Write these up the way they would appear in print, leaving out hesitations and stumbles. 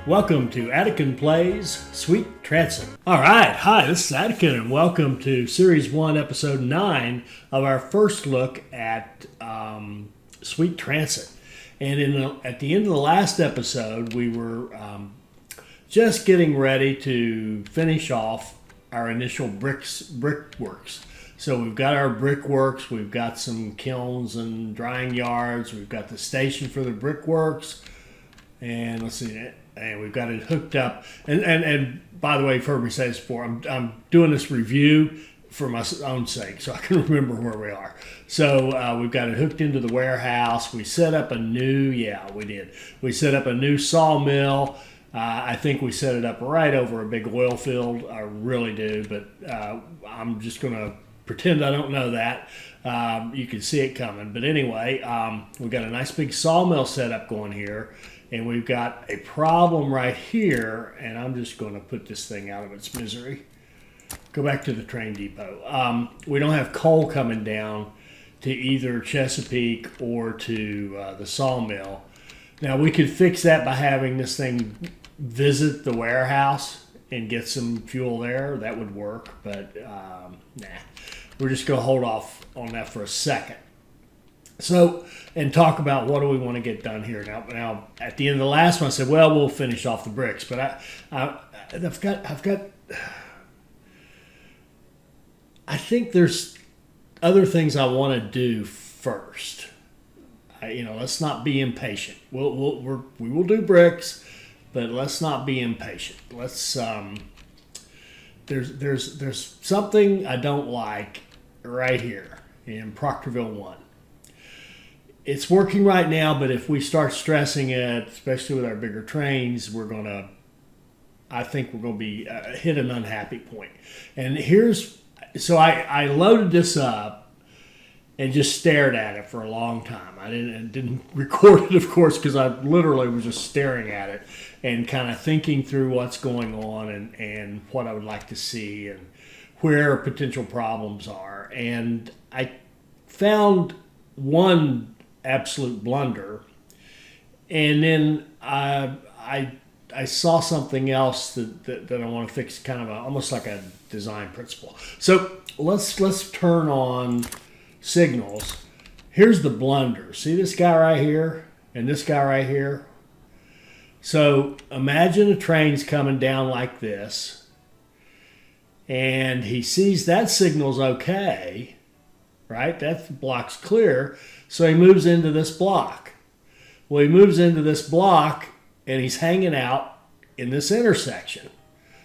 Welcome to Attican Plays Sweet Transit. All right, hi, this is Attican, and welcome to Series 1, Episode 9 of our first look at Sweet Transit. And at the end of the last episode, we were just getting ready to finish off our initial brickworks. So we've got our brickworks, we've got some kilns and drying yards, we've got the station for the brickworks, and let's see, and we've got it hooked up. And by the way, you've heard me say this before, I'm doing this review for my own sake, so I can remember where we are. So we've got it hooked into the warehouse. We set up a new, we set up a new sawmill. I think we set it up right over a big oil field. I really do, but I'm just going to pretend I don't know that. You can see it coming. But anyway, we've got a nice big sawmill setup going here. And we've got a problem right here. And I'm just going to put this thing out of its misery. Go back to the train depot. We don't have coal coming down to either Chesapeake or to the sawmill. Now, we could fix that by having this thing visit the warehouse and get some fuel there. That would work, but nah. We're just going to hold off on that for a second. So, and talk about what do we want to get done here. Now, at the end of the last one, I said, well, we'll finish off the bricks. But I've got. I think there's other things I want to do first. Let's not be impatient. We will do bricks, but let's not be impatient. Let's there's something I don't like right here in Proctorville 1. It's working right now, but if we start stressing it, especially with our bigger trains, I think we're gonna be hit an unhappy point. And so I loaded this up and just stared at it for a long time. I didn't record it, of course, because I literally was just staring at it and kind of thinking through what's going on and what I would like to see and where potential problems are. And I found one absolute blunder, and then I saw something else that I want to fix, kind of almost like a design principle. So let's turn on signals. Here's the blunder. See this guy right here and this guy right here? So imagine a train's coming down like this, and he sees that signal's okay, right? That block's clear, so he moves into this block. Well, he moves into this block, and he's hanging out in this intersection.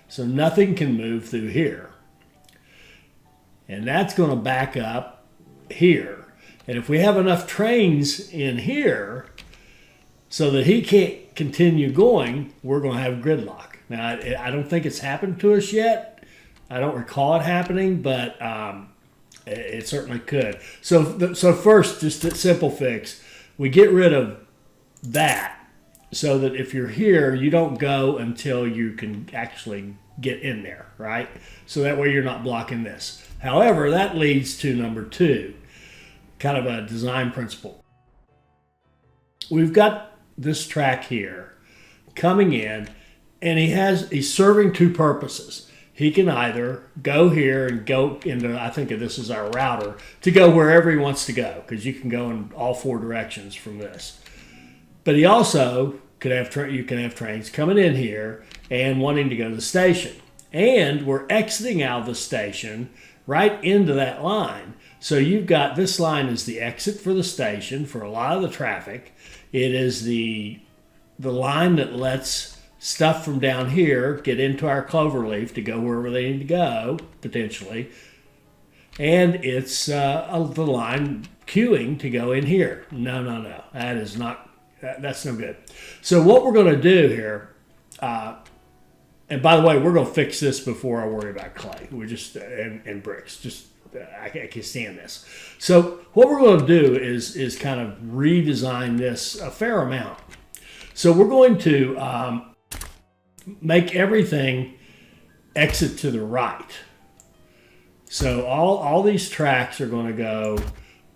So nothing can move through here. And that's going to back up here. And if we have enough trains in here so that he can't continue going, we're going to have gridlock. Now, I don't think it's happened to us yet. I don't recall it happening, but it certainly could. So first, just a simple fix. We get rid of that so that if you're here, you don't go until you can actually get in there, right? So that way you're not blocking this. However, that leads to number 2, kind of a design principle. We've got this track here coming in, and he's serving 2 purposes. He can either go here and go into, I think of this as our router, to go wherever he wants to go, because you can go in all 4 directions from this. But he also could have you can have trains coming in here and wanting to go to the station. And we're exiting out of the station right into that line. So you've got, this line is the exit for the station for a lot of the traffic. It is the line that lets stuff from down here get into our cloverleaf to go wherever they need to go, potentially. And it's the line queuing to go in here. No. That's no good. So what we're going to do here, and by the way, we're going to fix this before I worry about clay. We're just, and bricks. Just, I can't stand this. So what we're going to do is kind of redesign this a fair amount. So we're going to make everything exit to the right. So all these tracks are going to go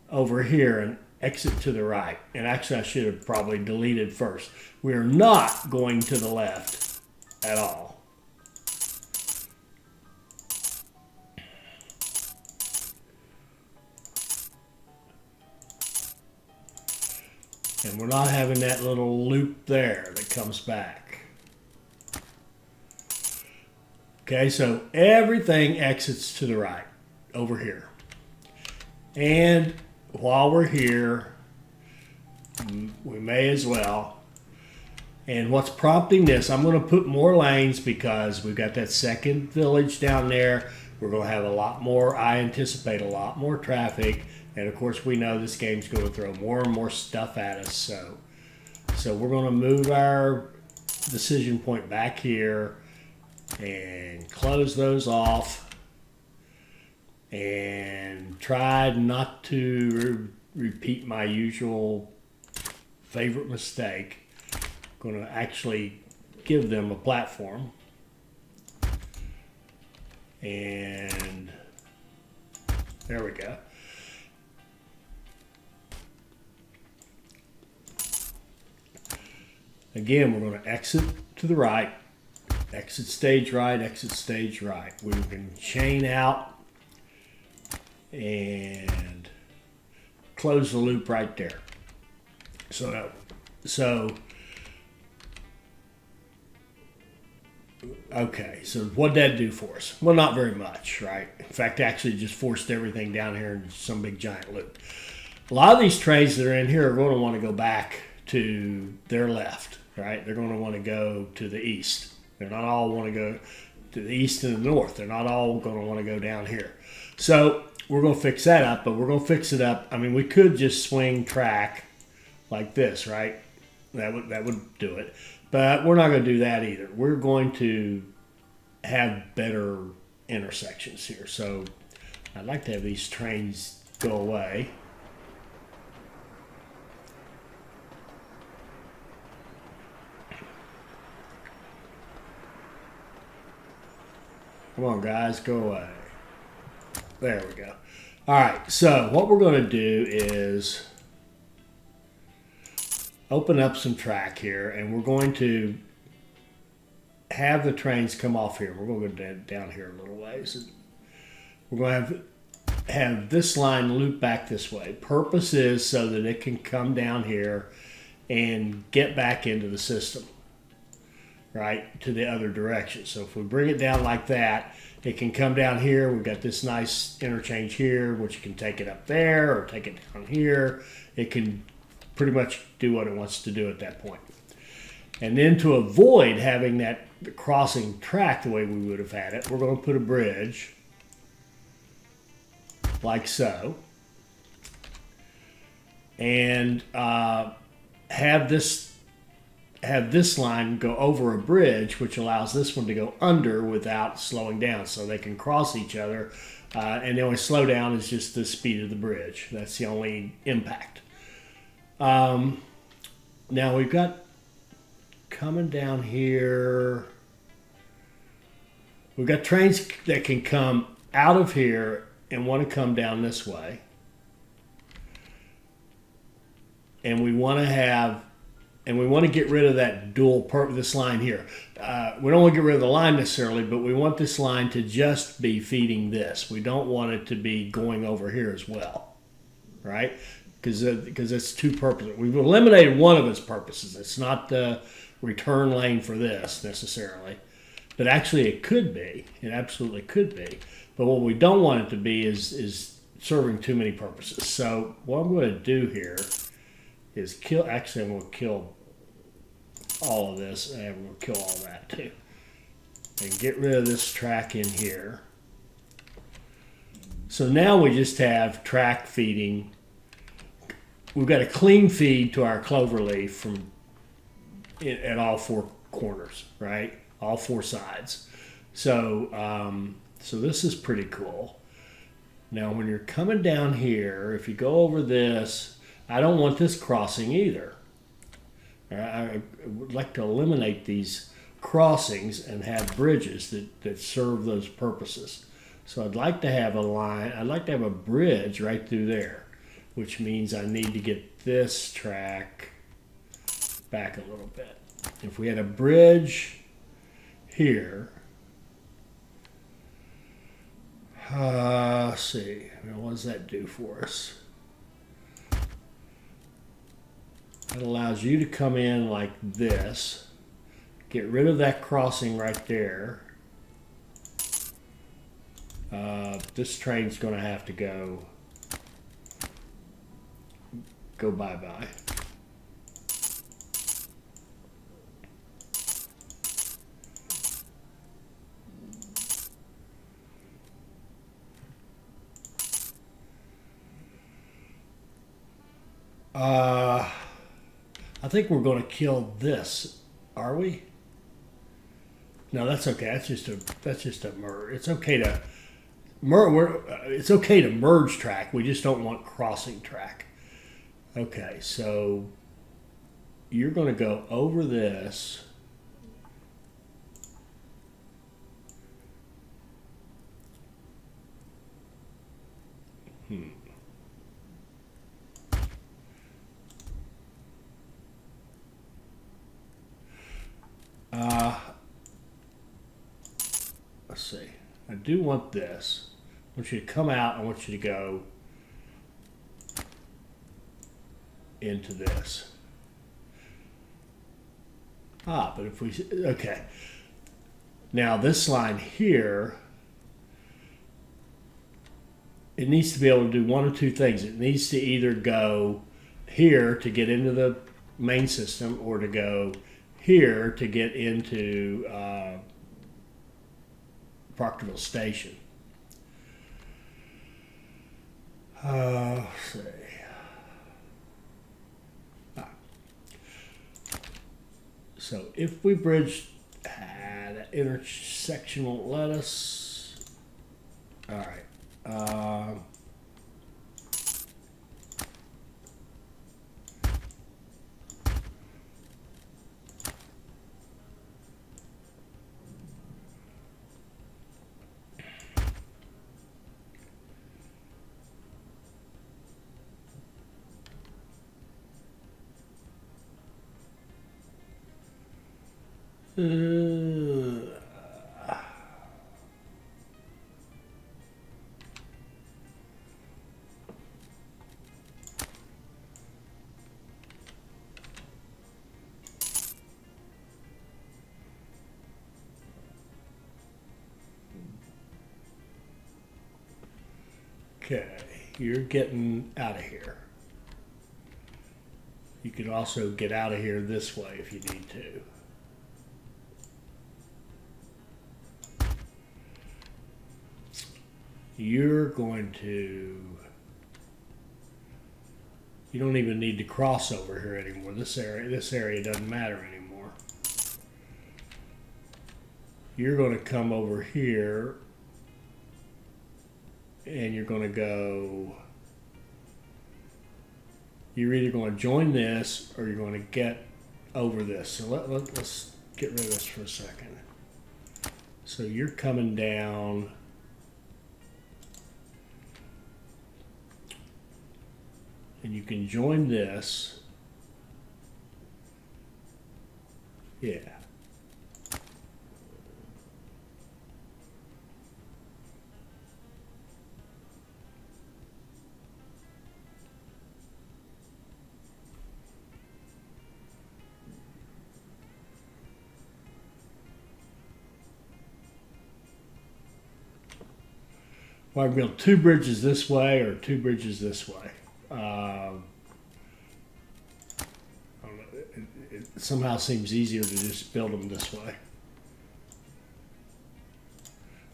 over here, exit to the right. And actually I should have probably deleted first. We are not going to the left at all. And we're not having that little loop there that comes back. Okay, so everything exits to the right over here. And while we're here, we may as well. And what's prompting this, I'm going to put more lanes because we've got that second village down there. We're going to have a lot more, I anticipate a lot more traffic. And of course, we know this game's going to throw more and more stuff at us. So we're going to move our decision point back here and close those off and try not to repeat my usual favorite mistake. I'm going to actually give them a platform. And there we go. Again, we're going to exit to the right, exit stage right, exit stage right. We can chain out and close the loop right there. So okay, so what'd that do for us? Well, not very much, right? In fact, actually just forced everything down here in some big giant loop. A lot of these trays that are in here are going to want to go back to their left, right? They're going to want to go to the east. They're not all want to go to the east and the north. They're not all going to want to go down here. So we're going to fix that up, but we're going to fix it up. I mean, we could just swing track like this, right? That would do it. But we're not going to do that either. We're going to have better intersections here. So I'd like to have these trains go away. Come on, guys, go away. There we go. All right, so what we're going to do is open up some track here, and we're going to have the trains come off here. We're going to go down here a little ways. We're going to have this line loop back this way. Purpose is so that it can come down here and get back into the system, right, to the other direction. So if we bring it down like that, it can come down here. We've got this nice interchange here, which you can take it up there or take it down here. It can pretty much do what it wants to do at that point. And then to avoid having that crossing track the way we would have had it, we're going to put a bridge like so. And have this line go over a bridge, which allows this one to go under without slowing down, so they can cross each other. And the only slowdown is just the speed of the bridge. That's the only impact. Now we've got coming down here, we've got trains that can come out of here and want to come down this way. And we want to get rid of that this line here. We don't want to get rid of the line necessarily, but we want this line to just be feeding this. We don't want it to be going over here as well, right? Because it's two purposes. We've eliminated one of its purposes. It's not the return lane for this necessarily, but actually it could be. It absolutely could be. But what we don't want it to be is serving too many purposes. So what I'm going to do here is kill. Actually, I'm going to kill all of this, and I'm going to kill all that too, and get rid of this track in here. So now we just have track feeding. We've got a clean feed to our cloverleaf at all four corners, right? All four sides. So, so this is pretty cool. Now, when you're coming down here, if you go over this, I don't want this crossing either. I would like to eliminate these crossings and have bridges that serve those purposes. So I'd like to have a line, I'd like to have a bridge right through there. which means I need to get this track back a little bit. If we had a bridge here, let's see, what does that do for us? That allows you to come in like this, get rid of that crossing right there. This train's going to have to go bye-bye. I think we're going to kill this. Are we? No, that's okay. That's just a merge. It's okay to it's okay to merge track. We just don't want crossing track. Okay, so you're going to go over this. Let's see. I do want this. I want you to come out. I want you to go into this. But if we, okay. Now this line here, it needs to be able to do one of two things. It needs to either go here to get into the main system or to go here to get into Proctorville Station. Let's see. So if we bridge that intersection won't let us. All right. Okay, you're getting out of here. You could also get out of here this way if you need to. You're going to, you don't even need to cross over here anymore. This area doesn't matter anymore. You're going to come over here and you're going to go, you're either going to join this or you're going to get over this. So let's get rid of this for a second. So you're coming down. And you can join this. Yeah. Well, I can build two bridges this way or two bridges this way. It somehow seems easier to just build them this way.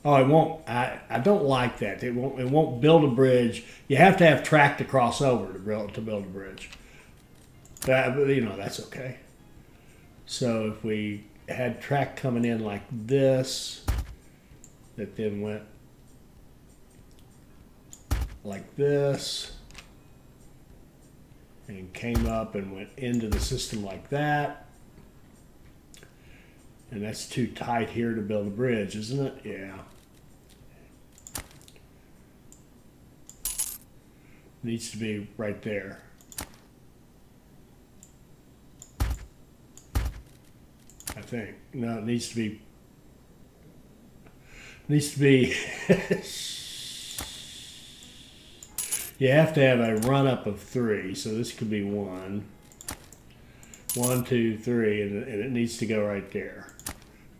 Oh, it won't. I don't like that. It won't build a bridge. You have to have track to cross over to build a bridge. But you know, that's okay. So if we had track coming in like this, that then went like this, and came up and went into the system like that. And that's too tight here to build a bridge, isn't it? Yeah. needs to be right there. I think. No, it needs to be. You have to have a run up of 3, so this could be 1, 1, 2, 3, and it needs to go right there.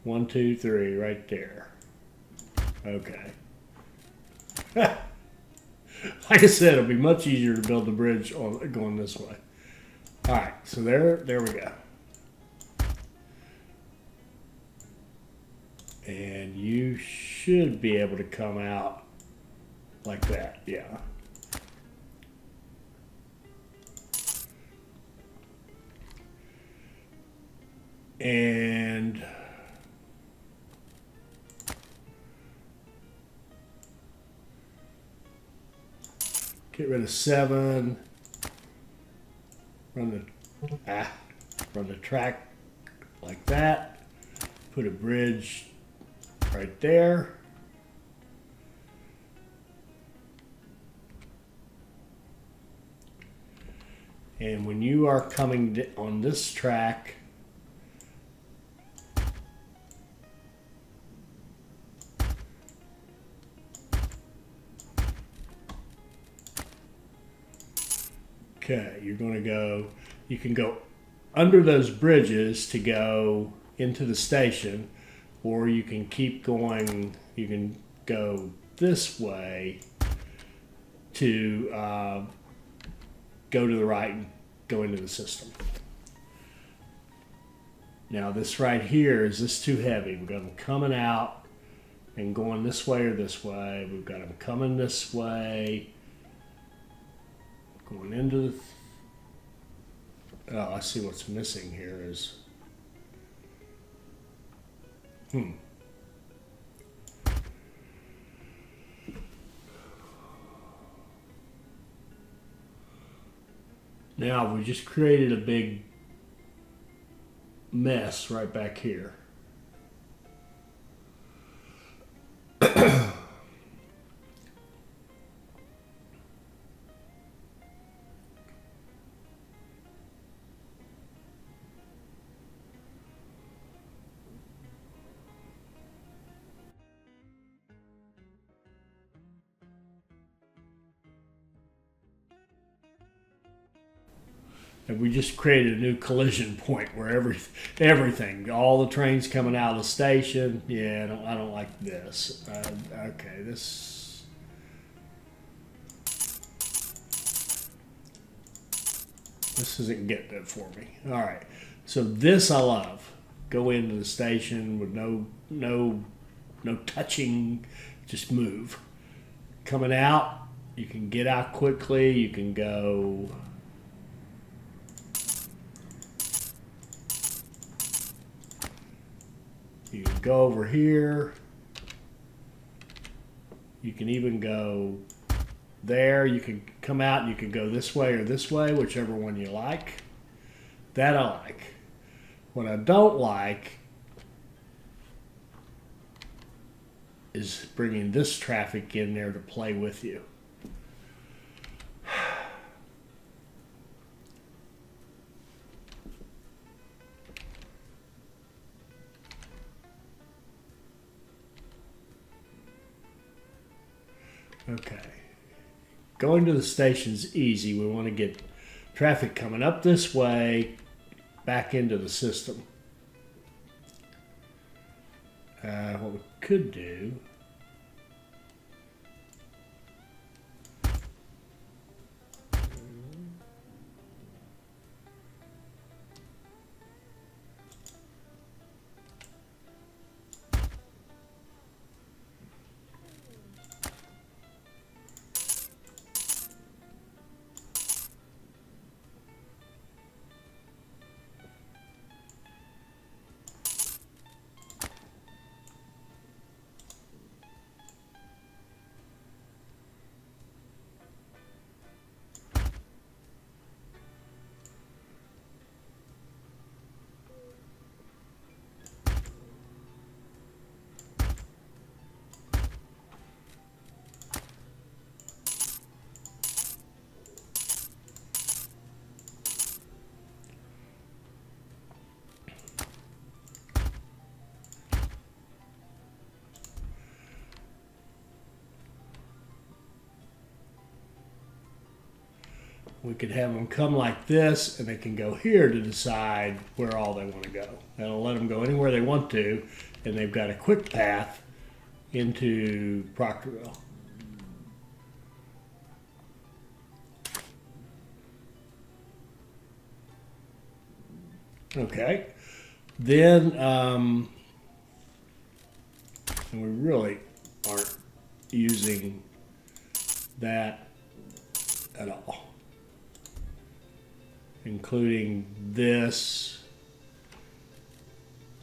1, 2, 3, right there. Okay. Like I said, it'll be much easier to build the bridge going this way. All right, so there we go. And you should be able to come out like that, yeah. And get rid of 7. Run the track like that. Put a bridge right there. And when you are coming on this track, okay, you're going to go, you can go under those bridges to go into the station, or you can keep going, you can go this way to go to the right and go into the system. Now this right here, is this too heavy? We've got them coming out and going this way or this way. We've got them coming this way, going into the, oh, I see what's missing here is, Now we just created a big mess right back here. And we just created a new collision point where everything, all the trains coming out of the station. Yeah, I don't like this. Okay, this isn't getting it for me. All right, so this I love. Go into the station with no touching, just move. Coming out, you can get out quickly. You can go. You can go over here. You can even go there. You can come out and you can go this way or this way, whichever one you like. That I like. What I don't like is bringing this traffic in there to play with you. Okay, going to the station's easy. We want to get traffic coming up this way, back into the system. What we could do, we could have them come like this, and they can go here to decide where all they want to go. That'll let them go anywhere they want to, and they've got a quick path into Proctorville. Okay, then and we really aren't using that at all, including this.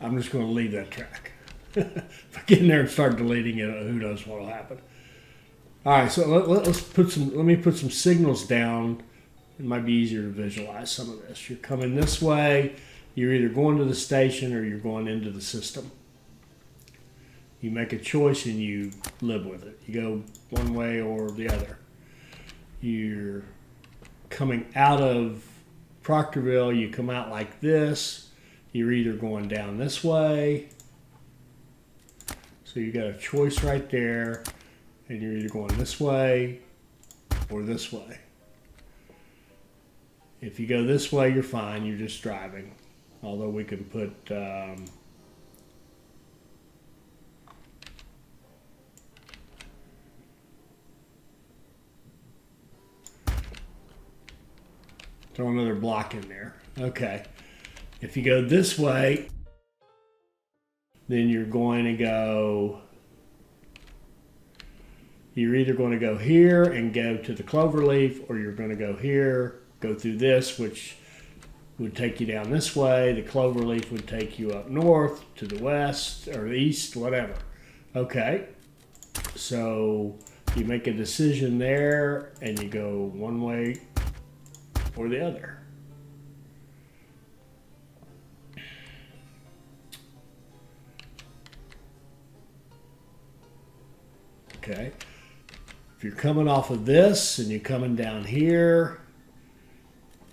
I'm just going to leave that track. If I get in there and start deleting it, who knows what will happen. All right, so let me put some signals down. It might be easier to visualize some of this. You're coming this way. You're either going to the station or you're going into the system. You make a choice and you live with it. You go one way or the other. You're coming out of Proctorville, you come out like this. You're either going down this way. So you got a choice right there, and you're either going this way or this way. If you go this way, you're fine, you're just driving. Although we can put throw another block in there. Okay. If you go this way, then you're going to go, you're either going to go here and go to the cloverleaf, or you're going to go here, go through this, which would take you down this way. The cloverleaf would take you up north to the west or the east, whatever. Okay. So you make a decision there and you go one way or the other. Okay. If you're coming off of this and you're coming down here,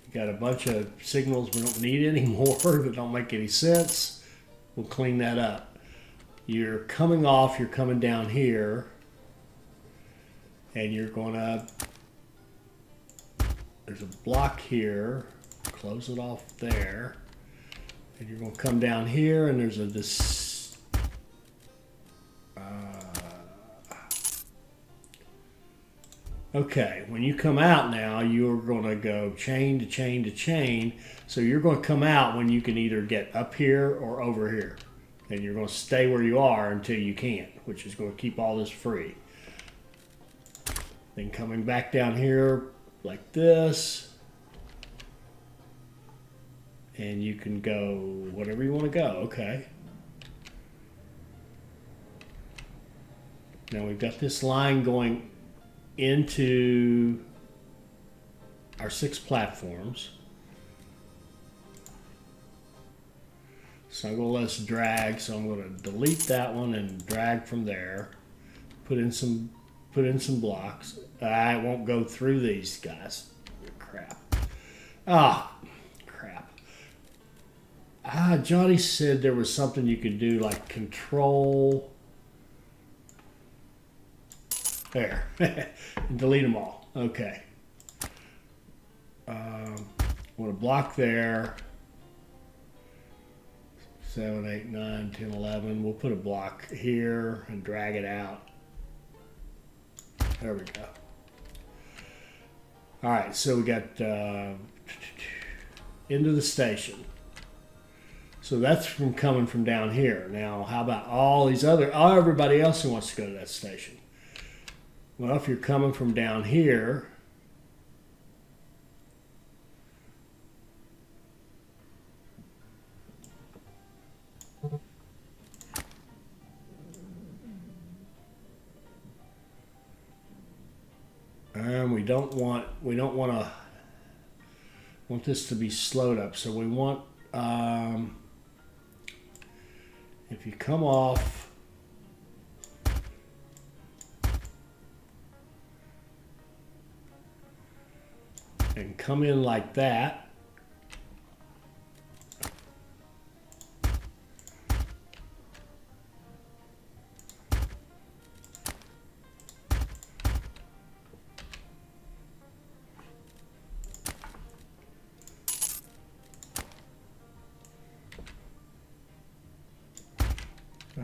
you got a bunch of signals we don't need anymore that don't make any sense. We'll clean that up. You're coming off, you're coming down here, and you're going to, there's a block here, close it off there, and you're going to come down here, and there's a okay, when you come out now, you're going to go chain to chain to chain. So you're going to come out when you can either get up here or over here. And you're going to stay where you are until you can't, which is going to keep all this free. Then coming back down here like this. And you can go whatever you want to go. Okay. Now we've got this line going into our 6 platforms. So I'm going to let us drag. So I'm going to delete that one and drag from there. Put in some blocks. I won't go through these guys. Crap. Crap. Johnny said there was something you could do like control. There. And delete them all. Okay. I want to block there. 7, 8, 9, 10, 11. We'll put a block here and drag it out. There we go. All right, so we got into the station. So that's from coming from down here. Now, how about all these everybody else who wants to go to that station? Well, if you're coming from down here, and we don't want this to be slowed up. So we want if you come off and come in like that,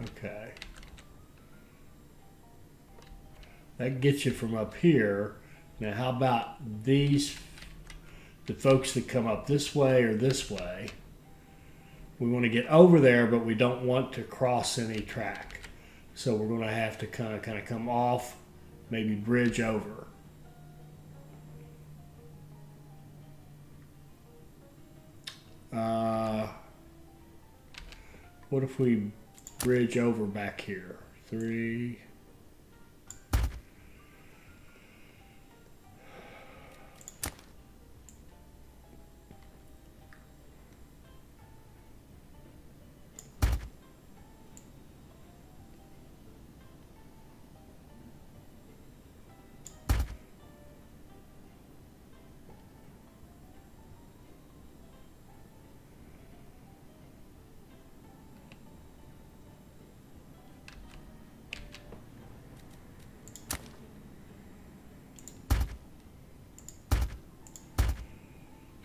Okay. That gets you from up here. Now, how about the folks that come up this way or this way? We want to get over there, but we don't want to cross any track. So we're going to have to kind of come off, maybe bridge over. What if we bridge over back here? 3.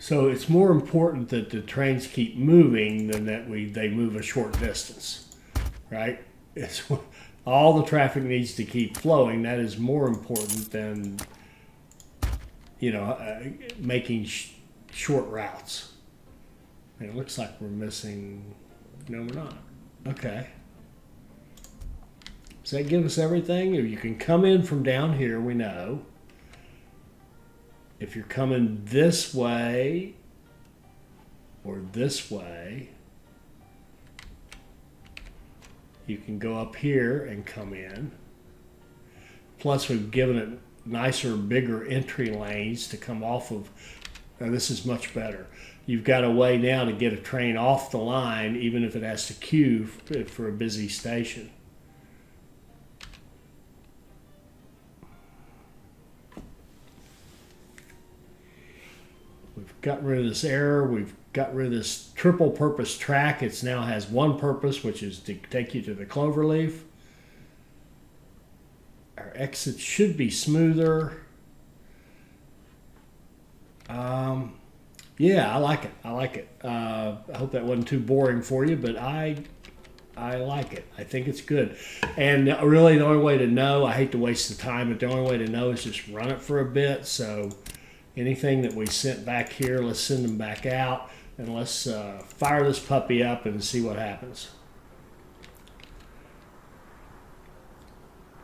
So it's more important that the trains keep moving than that they move a short distance, right? It's all the traffic needs to keep flowing. That is more important than making short routes. And it looks like we're missing. No, we're not. Okay. Does that give us everything? If you can come in from down here, we know. If you're coming this way or this way, you can go up here and come in. Plus, we've given it nicer, bigger entry lanes to come off of. Now, this is much better. You've got a way now to get a train off the line, even if it has to queue for a busy station. We've got rid of this error. We've got rid of this triple purpose track. It now has one purpose, which is to take you to the cloverleaf. Our exit should be smoother. Yeah, I like it. I like it. I hope that wasn't too boring for you, but I like it. I think it's good. And really the only way to know, I hate to waste the time, but the only way to know is just run it for a bit. So anything that we sent back here, let's send them back out, and let's fire this puppy up and see what happens.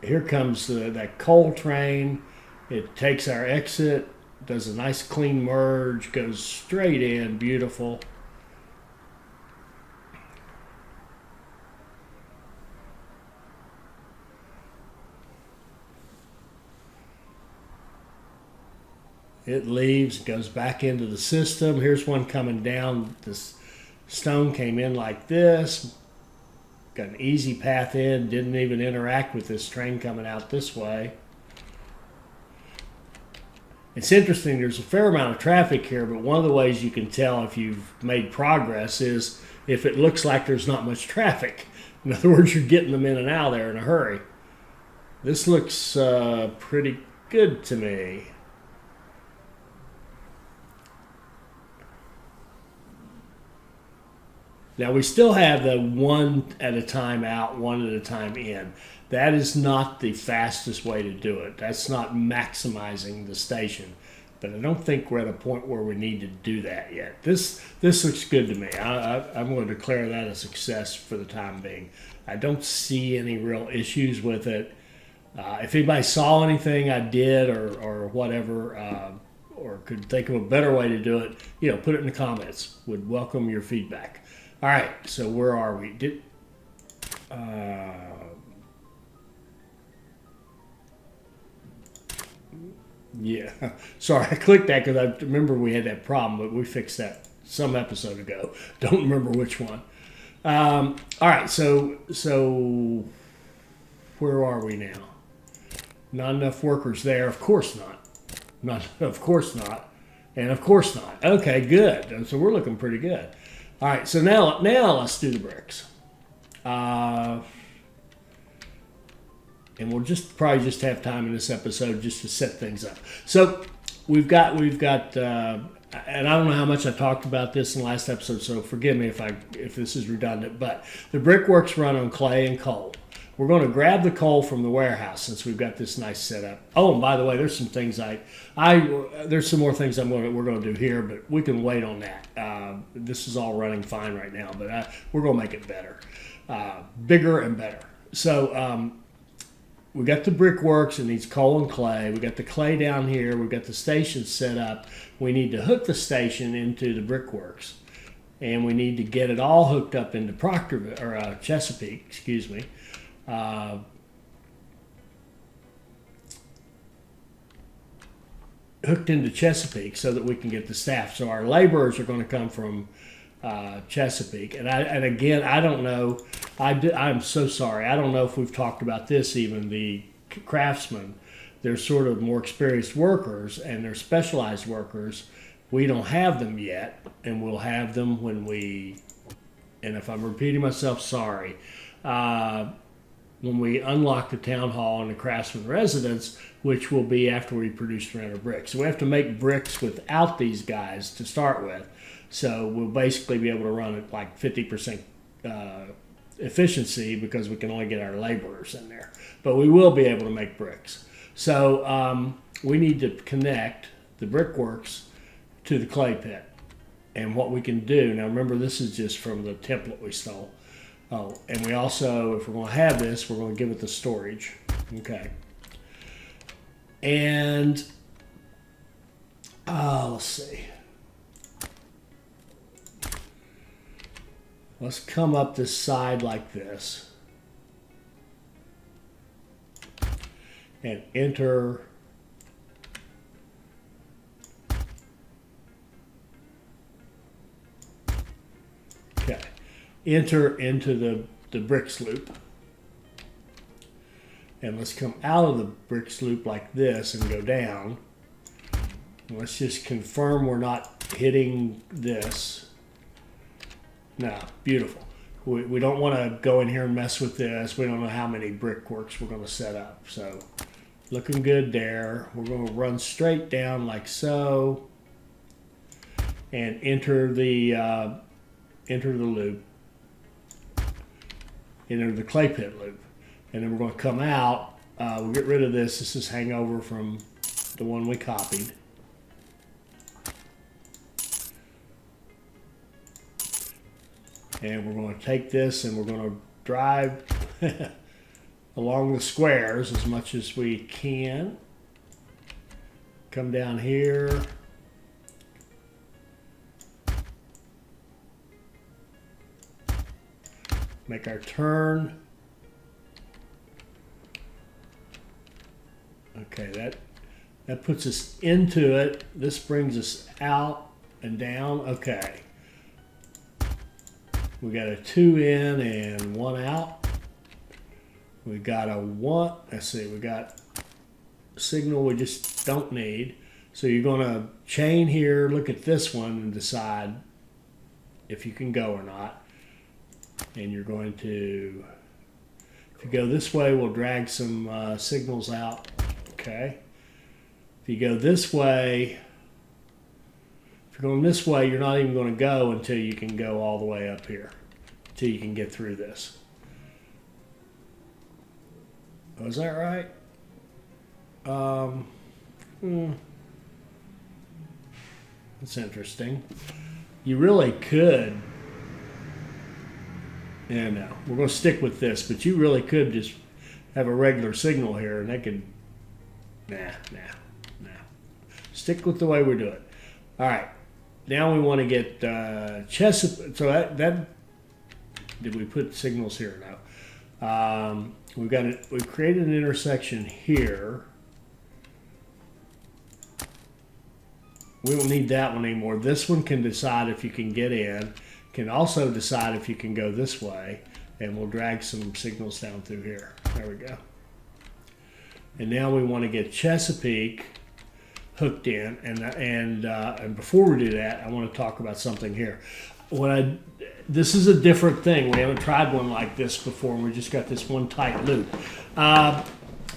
Here comes that coal train. It takes our exit, does a nice clean merge, goes straight in, beautiful. It leaves, goes back into the system. Here's one coming down. This stone came in like this. Got an easy path in, didn't even interact with this train coming out this way. It's interesting, there's a fair amount of traffic here, but one of the ways you can tell if you've made progress is if it looks like there's not much traffic. In other words, you're getting them in and out of there in a hurry. This looks pretty good to me. Now we still have the one at a time out, one at a time in. That is not the fastest way to do it. That's not maximizing the station. But I don't think we're at a point where we need to do that yet. This looks good to me. I'm going to declare that a success for the time being. I don't see any real issues with it. If anybody saw anything I did or whatever, or could think of a better way to do it, put it in the comments. Would welcome your feedback. All right, so where are we? Yeah, sorry, I clicked that because I remember we had that problem, but we fixed that some episode ago. Don't remember which one. All right, so where are we now? Not enough workers there. Of course not. Of course not. And of course not. Okay, good. So we're looking pretty good. All right, so now let's do the bricks. And we'll probably just have time in this episode just to set things up. So we've got, and I don't know how much I talked about this in the last episode, so forgive me if this is redundant, but the brickworks run on clay and coal. We're going to grab the coal from the warehouse since we've got this nice setup. Oh, and by the way, there's some things there's some more things we're going to do here, but we can wait on that. This is all running fine right now, but we're going to make it better, bigger and better. So we got the brickworks. It needs coal and clay. We got the clay down here. We've got the station set up. We need to hook the station into the brickworks, and we need to get it all hooked up into Proctorville or Chesapeake. Excuse me. Hooked into Chesapeake so that we can get the staff. So our laborers are going to come from Chesapeake. And again, I don't know. I'm so sorry. I don't know if we've talked about this even. The craftsmen, they're sort of more experienced workers and they're specialized workers. We don't have them yet, and we'll have them when we, and if I'm repeating myself, sorry. When we unlock the town hall and the craftsman residence, which will be after we produce 300 bricks. So we have to make bricks without these guys to start with. So we'll basically be able to run at like 50% efficiency because we can only get our laborers in there. But we will be able to make bricks. So we need to connect the brickworks to the clay pit. And what we can do, now remember this is just from the template we stole. Oh, and we also, if we're going to have this, we're going to give it the storage. Okay. And let's see. Let's come up this side like this. And enter. Okay. Enter into the bricks loop. And let's come out of the bricks loop like this and go down. And let's just confirm we're not hitting this. No, beautiful. We don't want to go in here and mess with this. We don't know how many brickworks we're going to set up. So looking good there. We're going to run straight down like so. And enter the loop. Enter the clay pit loop. And then we're going to come out. We'll get rid of this. This is hangover from the one we copied. And we're going to take this and we're going to drive along the squares as much as we can. Come down here. Make our turn. Okay, that puts us into it. This brings us out and down. Okay. We got a 2 in and 1 out. We got a 1. Let's see, we got a signal we just don't need. So you're going to chain here, look at this one, and decide if you can go or not. And you're going to, if you go this way, we'll drag some signals out. Okay. If you go this way, if you're going this way, you're not even going to go until you can go all the way up here, until you can get through this. Oh, is that right? That's interesting. You really could. Yeah, no. We're going to stick with this, but you really could just have a regular signal here, and that could. Nah. Stick with the way we do it. All right. Now we want to get Chesapeake. So that did we put signals here? No. We've got it. We've created an intersection here. We don't need that one anymore. This one can decide if you can get in. Can also decide if you can go this way, and we'll drag some signals down through here. There we go. And now we want to get Chesapeake hooked in, and before we do that, I want to talk about something here. This is a different thing. We haven't tried one like this before. We just got this one tight loop.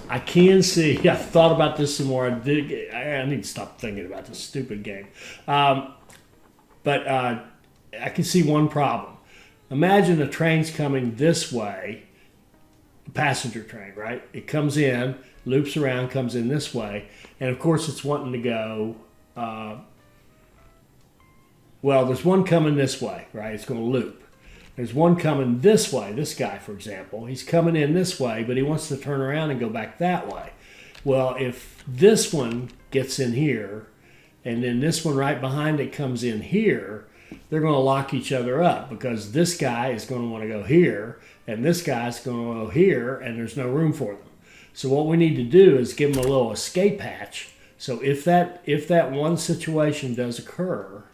I can see. I thought about this some more. I need to stop thinking about this stupid game. But I can see one problem. Imagine a train's coming this way, a passenger train, right? It comes in, loops around, comes in this way, and of course it's wanting to go. Well, there's one coming this way, right? It's going to loop. There's one coming this way. This guy, for example, he's coming in this way, but he wants to turn around and go back that way. Well, if this one gets in here, and then this one right behind it comes in here, they're going to lock each other up because this guy is going to want to go here, and this guy's going to go here, and there's no room for them. So what we need to do is give them a little escape hatch. So if that one situation does occur,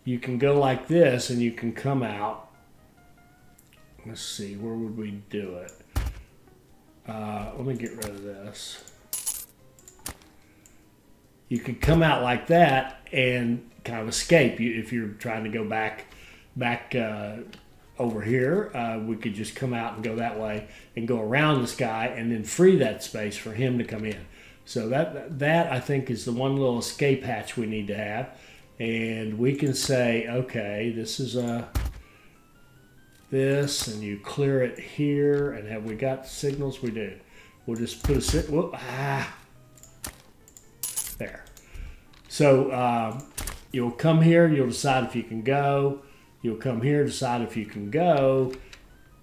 you can go like this and you can come out. Let's see, where would we do it? Let me get rid of this. You can come out like that and kind of escape. If you're trying to go back over here, we could just come out and go that way and go around this guy and then free that space for him to come in. So that I think is the one little escape hatch we need to have. And we can say, okay, this is this, and you clear it here. And have we got signals? We do. We'll just put there. So you'll come here, you'll decide if you can go. You'll come here, decide if you can go.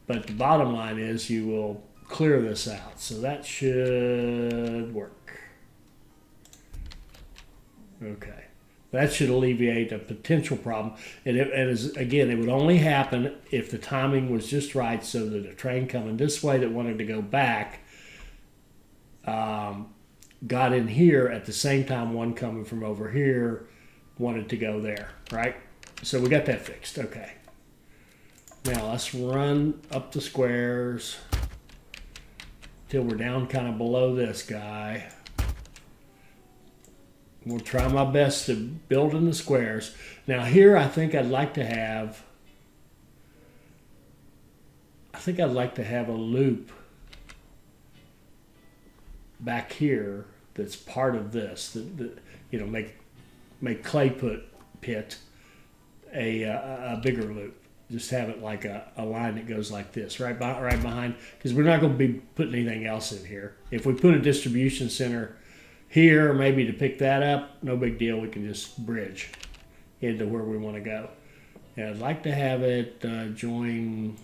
But the bottom line is you will clear this out. So that should work. Okay. That should alleviate a potential problem. And it would only happen if the timing was just right so that a train coming this way that wanted to go back got in here at the same time one coming from over here wanted to go there, right? So we got that fixed, okay. Now let's run up the squares till we're down kind of below this guy. We'll try my best to build in the squares. Now here I think I'd like to have a loop back here that's part of this. Make clay pit a bigger loop. Just have it like a line that goes like this, right behind, because we're not going to be putting anything else in here. If we put a distribution center here, maybe to pick that up, no big deal. We can just bridge into where we want to go. And I'd like to have it join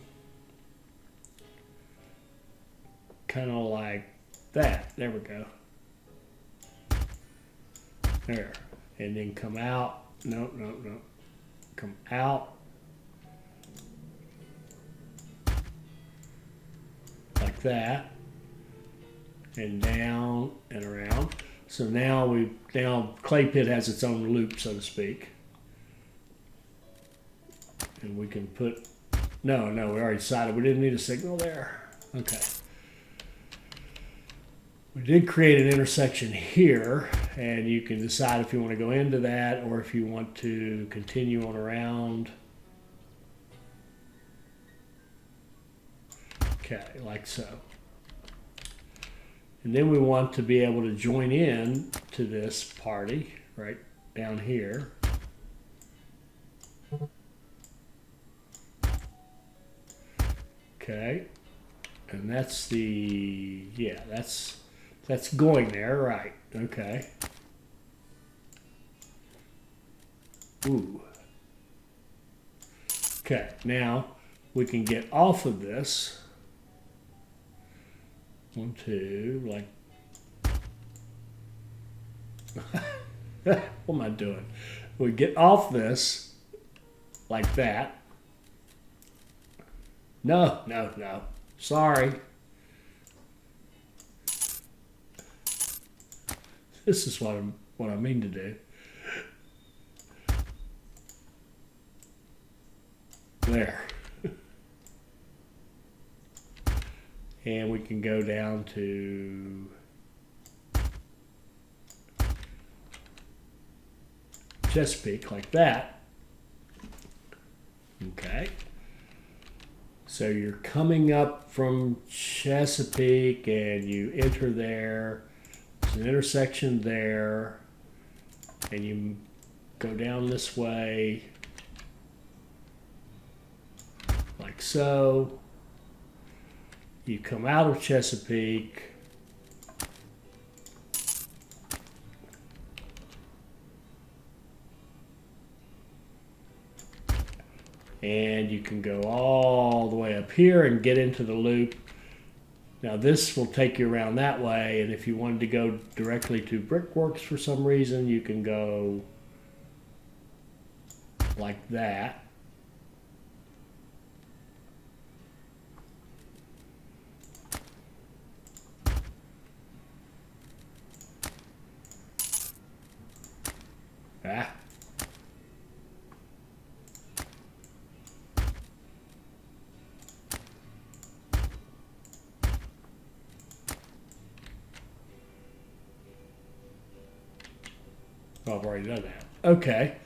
kind of like that. There we go. There. And then come out. No. Come out. Like that. And down and around. So now clay pit has its own loop, so to speak. And we can put, no, we already decided we didn't need a signal there. Okay. We did create an intersection here, and you can decide if you want to go into that or if you want to continue on around. Okay, like so. And then we want to be able to join in to this party right down here. Okay. And that's that's going there, right. Okay. Ooh. Okay, now we can get off of this. 1, 2, like, what am I doing? We get off this like that. No. Sorry. This is what I mean to do. There. And we can go down to Chesapeake like that. Okay. So you're coming up from Chesapeake and you enter there. There's an intersection there. And you go down this way. Like so. You come out of Chesapeake. And you can go all the way up here and get into the loop. Now this will take you around that way, and if you wanted to go directly to Brickworks for some reason, you can go like that. Ah. I've already done that. Okay.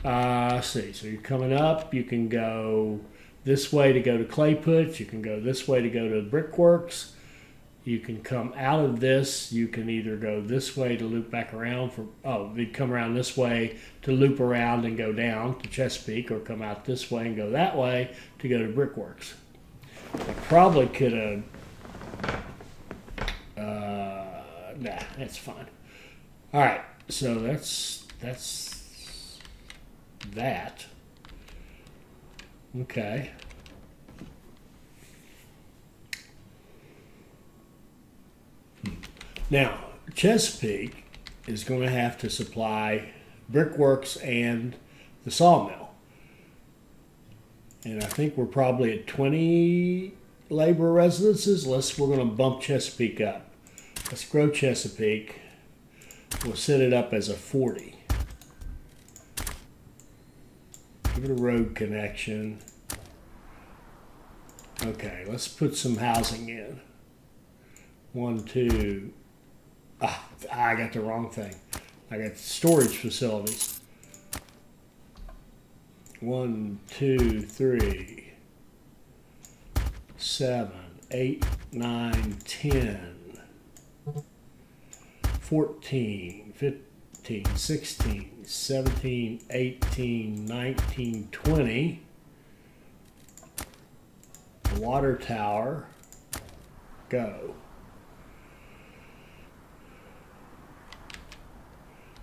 Let's see. So you're coming up. You can go this way to go to Clay Put. You can go this way to go to Brickworks. You can come out of this. You can either go this way to loop back around for, you'd come around this way to loop around and go down to Chesapeake, or come out this way and go that way to go to Brickworks. I probably could have, nah, that's fine. All right. So that's that. Okay. Now, Chesapeake is going to have to supply Brickworks and the sawmill. And I think we're probably at 20 labor residences. We're going to bump Chesapeake up. Let's grow Chesapeake. We'll set it up as a 40. Give it a road connection. Okay, let's put some housing in. 1, 2. I got the wrong thing. I got storage facilities. 1, 2, 3, 7, 8, 9, 10. 14, 15, 16, 17, 18, 19, 20. Water tower. Go.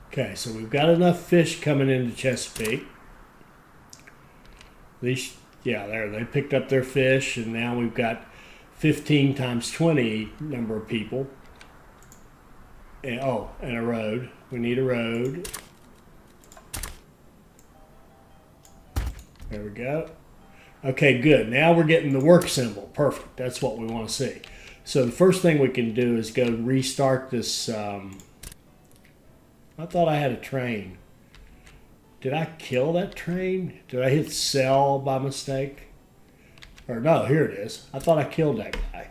Okay, so we've got enough fish coming into Chesapeake. These, yeah, there, they picked up their fish, and now we've got 15 times 20 number of people. And, and a road. We need a road. There we go. Okay, good. Now we're getting the work symbol. Perfect. That's what we want to see. So the first thing we can do is go restart this. I thought I had a train. Did I kill that train? Did I hit sell by mistake? Or no, here it is. I thought I killed that guy.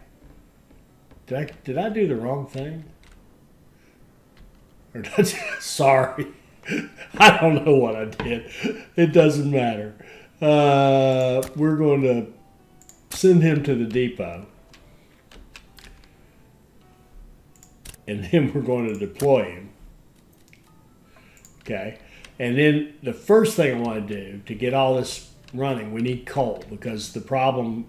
Did I do the wrong thing? Or sorry, I don't know what I did. It doesn't matter. We're going to send him to the depot. And then we're going to deploy him. Okay. And then the first thing I want to do to get all this running, we need coal, because the problem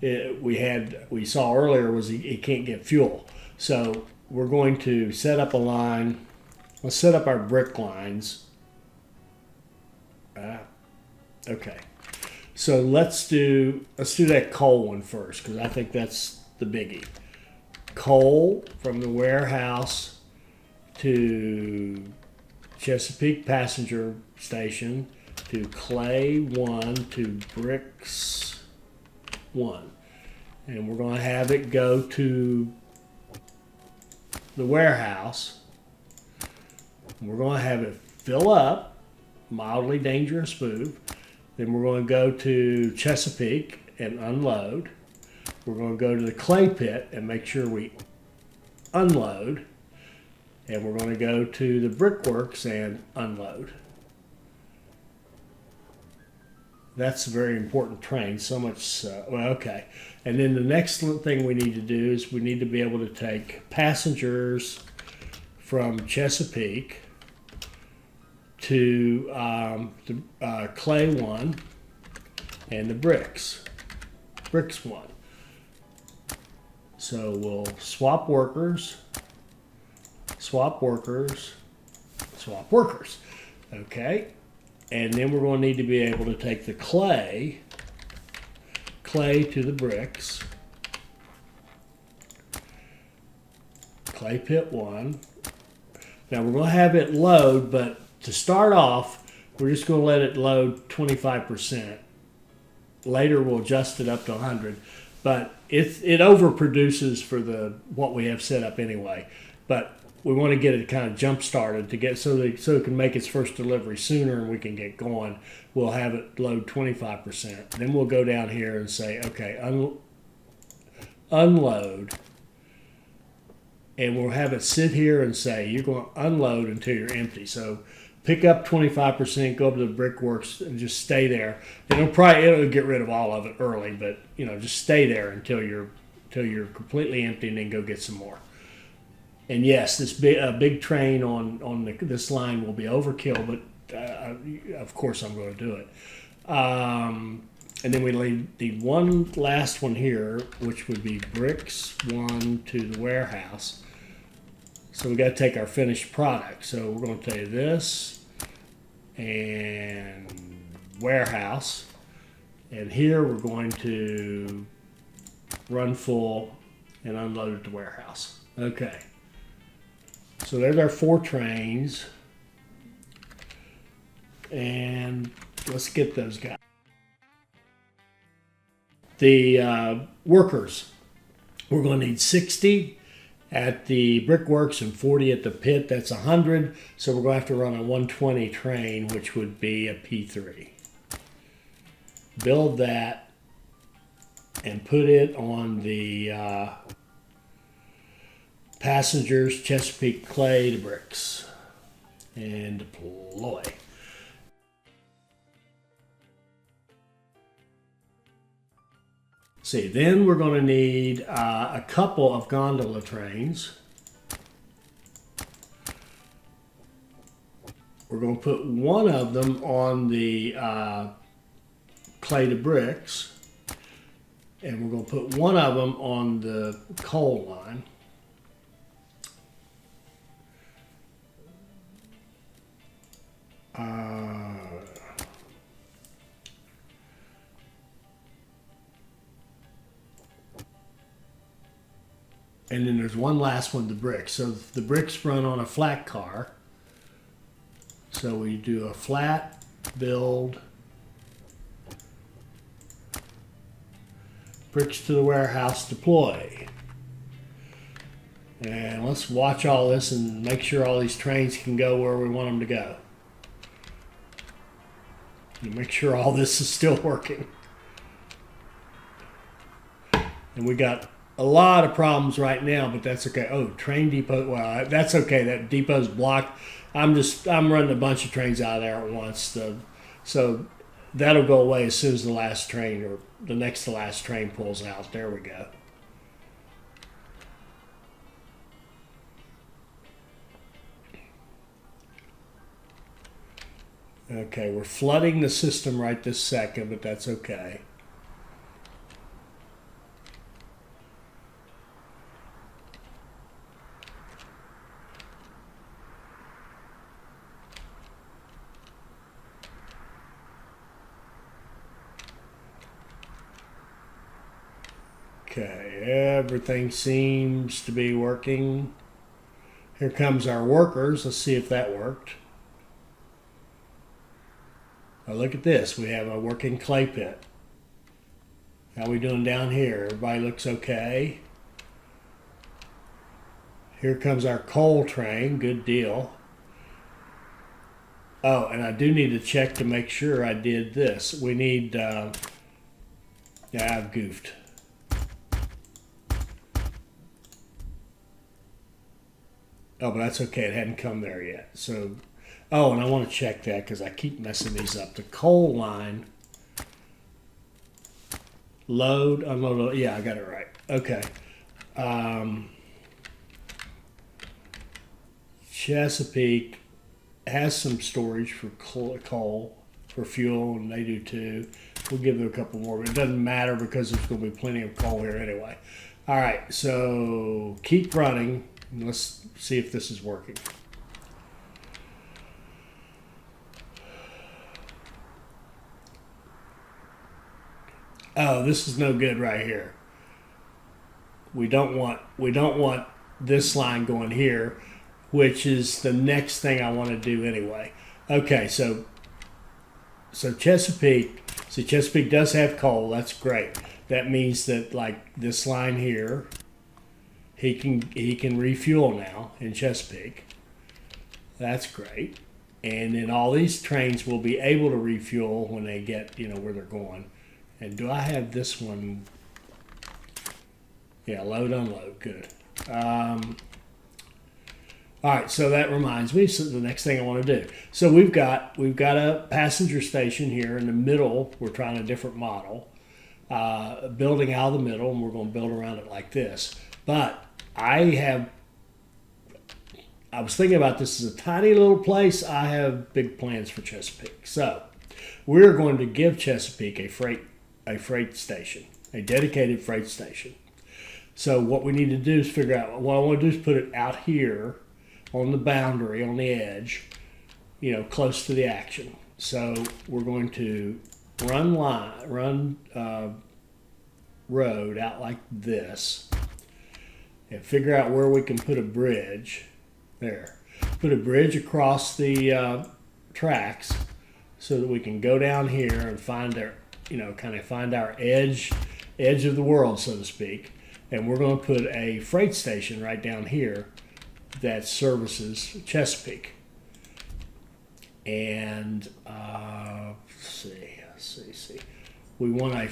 we saw earlier was he can't get fuel. So we're going to set up a line. Let's set up our brick lines. Okay. So let's do that coal one first, because I think that's the biggie. Coal from the warehouse to Chesapeake Passenger Station to Clay 1 to Bricks 1. And we're going to have it go to the warehouse. We're going to have it fill up, mildly dangerous move. Then we're going to go to Chesapeake and unload. We're going to go to the clay pit and make sure we unload. And we're going to go to the brickworks and unload. That's a very important train. So much, well, okay. And then the next thing we need to do is we need to be able to take passengers from Chesapeake to the Clay 1 and the Bricks 1. So we'll swap workers, swap workers, swap workers. Okay. And then we're going to need to be able to take the clay to the Bricks, clay pit 1. Now we're going to have it load, but to start off, we're just going to let it load 25%. Later we'll adjust it up to 100, but it overproduces for what we have set up anyway. But we want to get it kind of jump started to get so it can make its first delivery sooner and we can get going. We'll have it load 25%. Then we'll go down here and say, okay, unload. And we'll have it sit here and say, you're going to unload until you're empty. So pick up 25%, go up to the brickworks and just stay there. It'll get rid of all of it early, but just stay there until you're completely empty and then go get some more. And yes, this big train on this line will be overkill, but of course I'm going to do it. And then we need one last one here, which would be Bricks 1 to the warehouse. So we got to take our finished product. So we're going to take this and warehouse. And here we're going to run full and unload at the warehouse. Okay. So there's our 4 trains. And let's get those guys. The workers, we're going to need 60 at the brickworks and 40 at the pit. That's 100. So we're going to have to run a 120 train, which would be a P3. Build that and put it on the passengers Chesapeake Clay to Bricks and deploy. See, then we're going to need a couple of gondola trains. We're going to put one of them on the Clay to Bricks, and we're going to put one of them on the coal line. And then there's one last one, the bricks. So the bricks run on a flat car. So we do a flat build, bricks to the warehouse, deploy. And let's watch all this and make sure all these trains can go where we want them to go. And make sure all this is still working. And we got a lot of problems right now, but that's okay. Oh, train depot. Well, that's okay. That depot's blocked. I'm running a bunch of trains out of there at once. So that'll go away as soon as the last train or the next to last train pulls out. There we go. Okay, we're flooding the system right this second, but that's okay. Okay, everything seems to be working. Here comes our workers. Let's see if that worked. Now look at this. We have a working clay pit. How are we doing down here? Everybody looks okay. Here comes our coal train. Good deal. Oh, and I do need to check to make sure I did this. We need... yeah, I've goofed. Oh, but that's okay. It hadn't come there yet. So, oh, and I want to check that because I keep messing these up. The coal line Load, unload, yeah, I got it right. Okay. Chesapeake has some storage for coal, for fuel, and they do too. We'll give them a couple more, but it doesn't matter because there's going to be plenty of coal here anyway. All right, so keep running. Let's see if this is working. Oh, this is no good right here. We don't want this line going here, which is the next thing I want to do anyway. Okay, so Chesapeake, so Chesapeake does have coal. That's great. That means that like this line here, he can refuel now in Chesapeake. That's great. And then all these trains will be able to refuel when they get, where they're going. And do I have this one? Yeah, load, unload, good. All right, so that reminds me, so the next thing I want to do. So we've got a passenger station here in the middle. We're trying a different model, building out of the middle, and we're going to build around it like this. But I was thinking about this as a tiny little place. I have big plans for Chesapeake. So we're going to give Chesapeake a freight station, a dedicated freight station. So what we need to do is figure out, what I want to do is put it out here on the boundary, on the edge, close to the action. So we're going to run road out like this and figure out where we can put a bridge there. Put a bridge across the tracks so that we can go down here and find our, find our edge of the world, so to speak. And we're going to put a freight station right down here that services Chesapeake. And let's see. We want at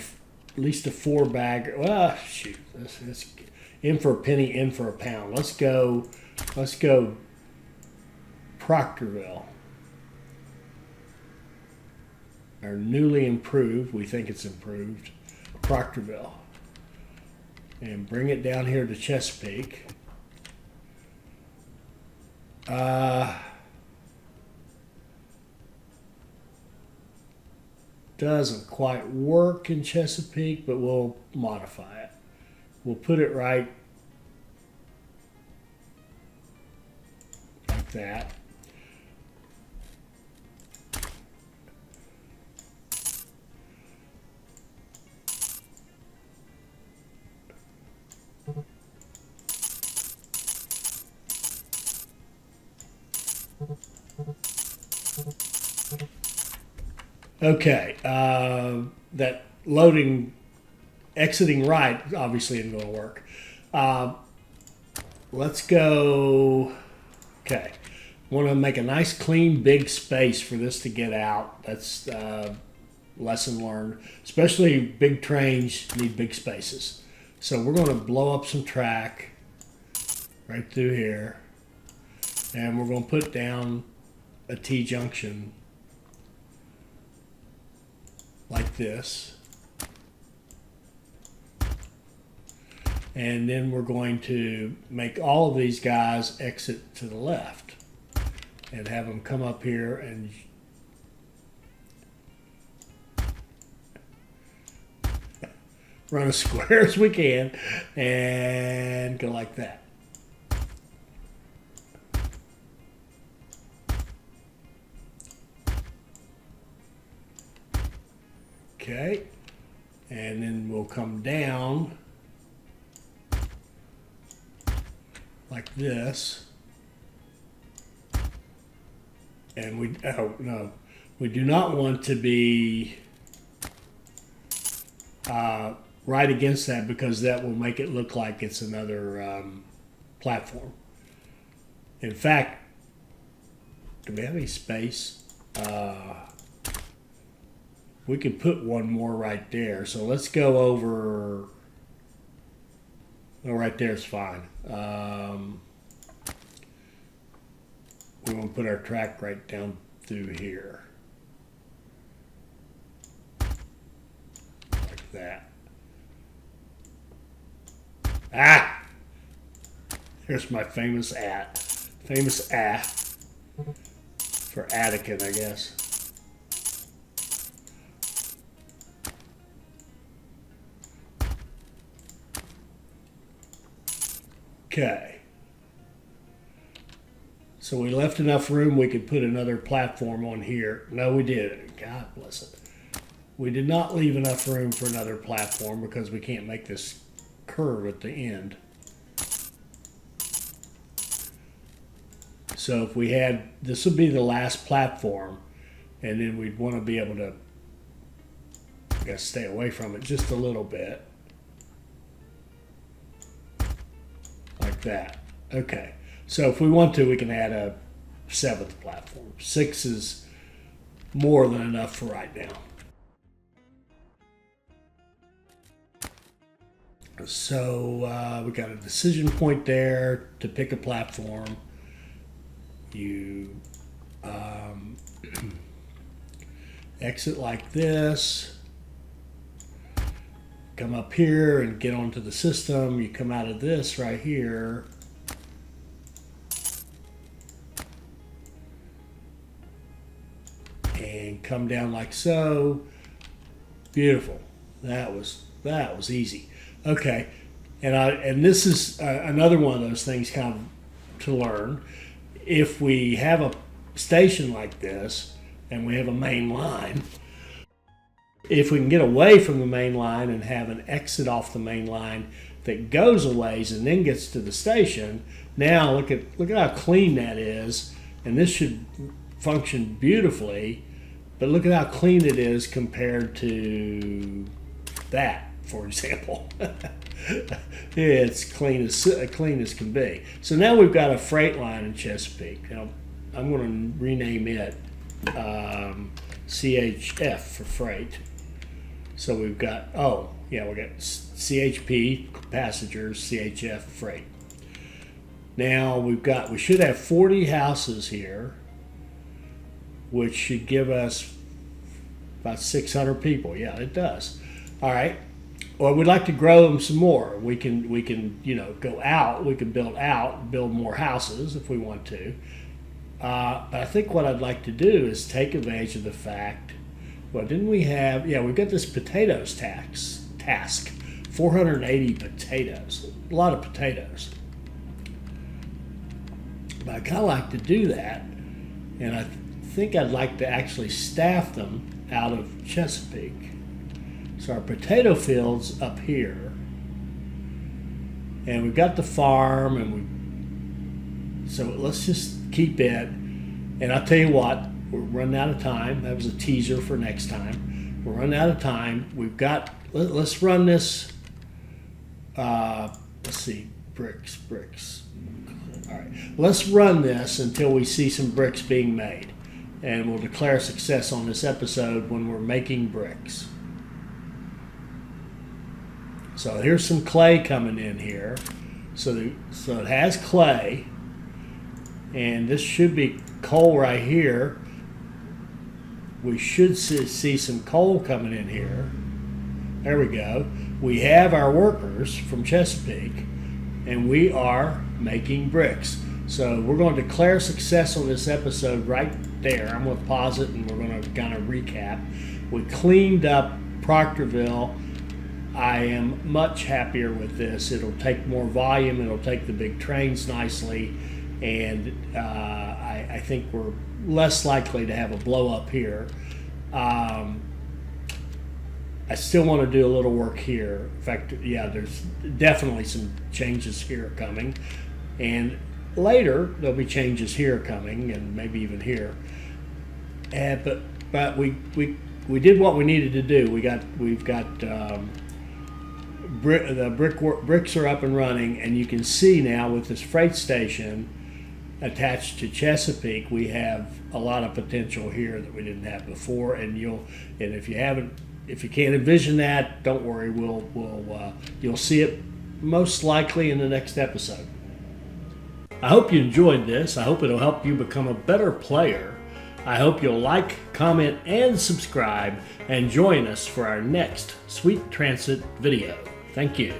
least a 4-bagger. Well, shoot, that's in for a penny, in for a pound. Let's go Proctorville. Our newly improved, we think it's improved, Proctorville. And bring it down here to Chesapeake. Doesn't quite work in Chesapeake, but we'll modify it. We'll put it right like that. Okay, that exiting right obviously isn't going to work. Let's go, okay. Want to make a nice clean big space for this to get out. That's lesson learned. Especially big trains need big spaces. So we're going to blow up some track right through here. And we're going to put down a T-junction like this. And then we're going to make all of these guys exit to the left and have them come up here and run as square as we can and go like that. Okay, and then we'll come down like this, and we do not want to be right against that, because that will make it look like it's another platform. In fact, do we have any space? We could put one more right there. So let's go over. Oh, right there is fine. We want to put our track right down through here. Like that. Ah! Here's my famous for Attica, I guess. Okay. So we left enough room we could put another platform on here. No, we didn't. God bless it. We did not leave enough room for another platform because we can't make this curve at the end. So if we had, this would be the last platform, and then we'd want to be able to, I guess, stay away from it just a little bit. Like that. Okay. So if we want to, we can add a 7th platform. 6 is more than enough for right now. So we got a decision point there to pick a platform. You exit like this, come up here and get onto the system. You come out of this right here. And come down like so. Beautiful. That was easy. Okay, and this is another one of those things kind of to learn. If we have a station like this and we have a main line, if we can get away from the main line and have an exit off the main line that goes a ways and then gets to the station, now look at how clean that is, and this should function beautifully. But look at how clean it is compared to that, for example. It's clean as can be. So now we've got a freight line in Chesapeake. Now I'm going to rename it CHF for freight. So we've got we got CHP passengers, CHF freight. Now we should have 40 houses here, which should give us about 600 people. Yeah, it does. All right. Well, we'd like to grow them some more. We can go out. We can build more houses if we want to. But I think what I'd like to do is take advantage of the fact. Well, didn't we have? Yeah, we've got this potatoes task. 480 potatoes. A lot of potatoes. But I kind of like to do that, and I think I'd like to actually staff them out of Chesapeake. So our potato field's up here, and we've got the farm, so let's just keep it. And I'll tell you what, we're running out of time. That was a teaser for next time. We're running out of time. Let's run this. Let's see, bricks. All right, let's run this until we see some bricks being made, and we'll declare success on this episode when we're making bricks. So here's some clay coming in here. So it has clay, and this should be coal right here. We should see some coal coming in here. There we go. We have our workers from Chesapeake, and we are making bricks. So we're going to declare success on this episode right there. I'm going to pause it, and we're going to kind of recap. We cleaned up Proctorville. I am much happier with this. It'll take more volume. It'll take the big trains nicely, and I think we're less likely to have a blow up here. I still want to do a little work here. In fact, yeah, there's definitely some changes here coming, and later there'll be changes here coming, and maybe even here. But we did what we needed to do. We've got bricks are up and running, and you can see now with this freight station attached to Chesapeake, we have a lot of potential here that we didn't have before. And if you can't envision that, don't worry. You'll see it most likely in the next episode. I hope you enjoyed this. I hope it'll help you become a better player. I hope you'll like, comment, and subscribe, and join us for our next Sweet Transit video. Thank you.